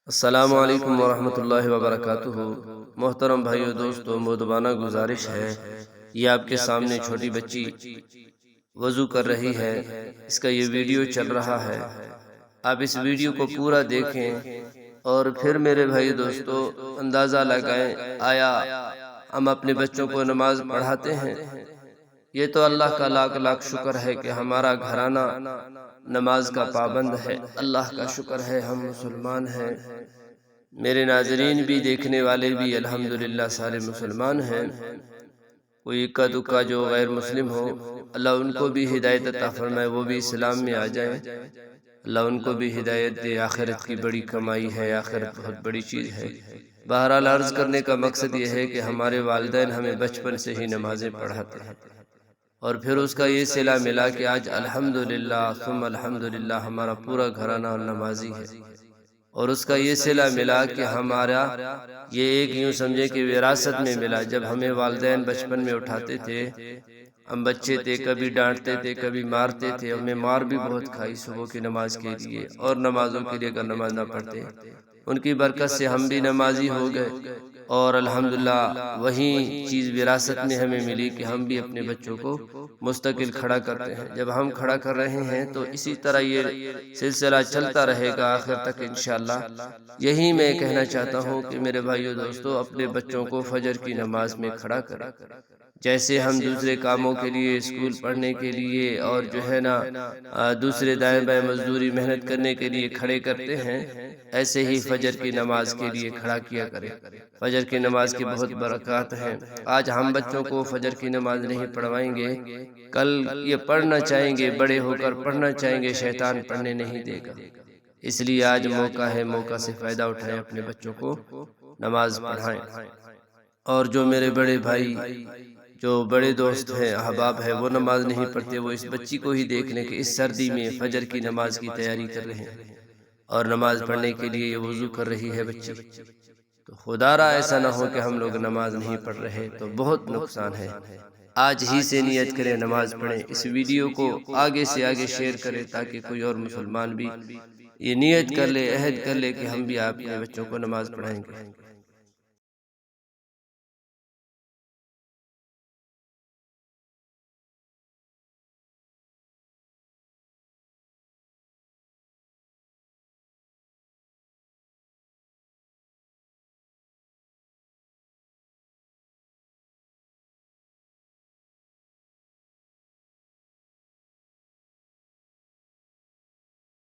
السلام علیکم ورحمۃ اللہ وبرکاتہ۔ محترم بھائیو دوستو، مؤدبانہ گزارش ہے، یہ آپ کے سامنے چھوٹی بچی وضو کر رہی ہے، اس کا یہ ویڈیو چل رہا ہے۔ آپ اس ویڈیو کو پورا دیکھیں اور پھر میرے بھائی دوستو اندازہ لگائیں، آیا ہم اپنے بچوں کو نماز پڑھاتے ہیں؟ یہ تو اللہ کا لاکھ لاکھ شکر ہے کہ ہمارا گھرانہ نماز کا پابند ہے، اللہ کا شکر ہے ہم مسلمان ہیں۔ میرے ناظرین بھی، دیکھنے والے بھی الحمدللہ سارے مسلمان ہیں۔ کوئی اکا دکا جو غیر مسلم ہو، اللہ ان کو بھی ہدایت عطا فرمائے، وہ بھی اسلام میں آ جائیں، اللہ ان کو بھی ہدایت دے۔ آخرت کی بڑی کمائی ہے، آخرت بہت بڑی چیز ہے۔ بہرحال عرض کرنے کا مقصد یہ ہے کہ ہمارے والدین ہمیں بچپن سے ہی نمازیں پڑھاتے ہیں، اور پھر اس کا یہ صلہ ملا کہ آج الحمدللہ ثم الحمدللہ ہمارا پورا گھرانہ نمازی ہے، اور اس کا یہ صلہ ملا کہ ہمارا یہ ایک یوں سمجھے کہ وراثت میں ملا۔ جب ہمیں والدین بچپن میں اٹھاتے تھے، ہم بچے تھے، کبھی ڈانٹتے تھے، کبھی مارتے تھے، ہمیں مار بھی بہت کھائی صبح کی نماز کے لیے اور نمازوں کے لیے اگر نماز نہ پڑھتے۔ ان کی برکت سے ہم بھی نمازی ہو گئے، اور الحمدللہ وہی چیز وراثت میں ہمیں ملی کہ ہم بھی اپنے بچوں کو مستقل کھڑا کرتے ہیں۔ جب ہم کھڑا کر رہے ہیں تو اسی طرح یہ سلسلہ چلتا رہے گا آخر تک انشاءاللہ۔ یہی میں کہنا چاہتا ہوں کہ میرے بھائیو دوستو، اپنے بچوں کو فجر کی نماز میں کھڑا کریں، جیسے ہم دوسرے کاموں کے لیے، اسکول پڑھنے کے لیے اور جو ہے نا دوسرے دائیں بائیں مزدوری محنت کرنے کے لیے کھڑے کرتے ہیں، ایسے ہی فجر کی نماز کے لیے کھڑا کیا کریں۔ فجر کی نماز کی بہت برکات ہیں۔ آج ہم بچوں کو فجر کی نماز نہیں پڑھوائیں گے، کل یہ پڑھنا چاہیں گے، بڑے ہو کر پڑھنا چاہیں گے، شیطان پڑھنے نہیں دے گا۔ اس لیے آج موقع ہے، موقع سے فائدہ اٹھائیں، اپنے بچوں کو نماز پڑھائیں۔ اور جو میرے بڑے بھائی، جو بڑے دوست ہیں، احباب ہیں، وہ نماز نہیں پڑھتے، وہ اس بچی کو ہی دیکھ لیں کہ اس سردی میں فجر کی نماز کی تیاری کر رہے ہیں، اور نماز پڑھنے کے لیے یہ وضو کر رہی ہے بچی۔ تو خدا را ایسا نہ ہو کہ ہم لوگ نماز نہیں پڑھ رہے، تو بہت نقصان ہے۔ آج ہی سے نیت کریں، نماز پڑھیں۔ اس ویڈیو کو آگے سے آگے شیئر کریں تاکہ کوئی اور مسلمان بھی یہ نیت کر لے، عہد کر لے کہ ہم بھی اپنے بچوں کو نماز پڑھائیں گے۔